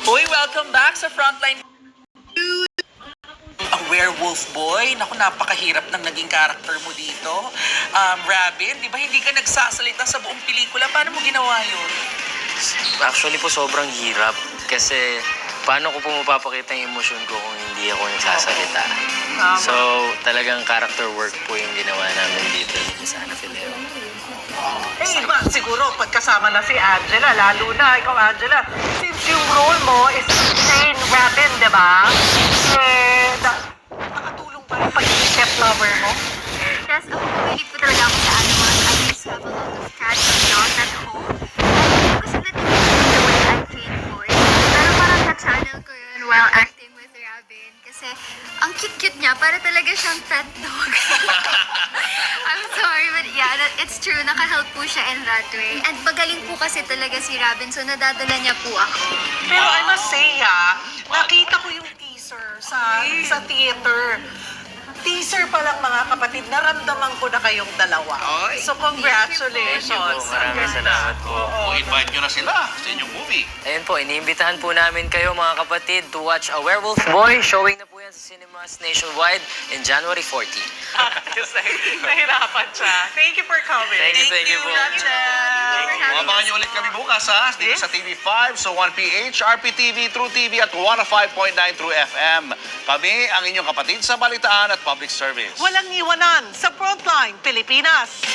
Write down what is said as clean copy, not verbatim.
Uy, welcome back sa Frontline. A werewolf boy. Naku, napakahirap ng naging character mo dito. Robin, di ba hindi ka nagsasalita sa buong pelikula? Paano mo ginawa yun? Actually po sobrang hirap kasi paano ko po mapapakita yung emosyon ko kung hindi ako nagsasalita. So talagang character work po yung ginawa namin dito sa Ana Fileo. Eh, iba siguro pagkasama na si Angela, lalo na ikaw Angela, since yung role mo is Jane Robin, di ba? Nakatulong ba yung pagiging step lover mo? Yes, ako bumili po talaga ako sa ano, I used to have a lot of cats and dogs at home. And gusto na din the way I train boys. Pero parang na-channel ko yun while acting with Robin. Kasi ang cute-cute niya, para talaga siyang pet dog. I'm sorry, but yeah, it's true. Naka-help po siya in that way. And magaling po kasi talaga si Robin, so nadadala niya po ako. Pero I must say nakita ko yung teaser sa theater. Teaser pa lang mga kapatid, naramdaman ko na kayong dalawa. Oy. So congratulations. Thank you po. Maraming salamat po. invite nyo na sila sa inyong movie. Ayun po, iniimbitahan po namin kayo mga kapatid to watch A Werewolf Boy. Showing na po yan sa cinemas nationwide in January 14. Nahirapan siya. Thank you for coming. Thank you po. Abangan nyo ulit kami bukas ha, dito sa TV5, so 1PH, RPTV, True TV at 105.9 True FM. Kami ang inyong kapatid sa balitaan at public service. Walang iwanan sa Frontline Pilipinas.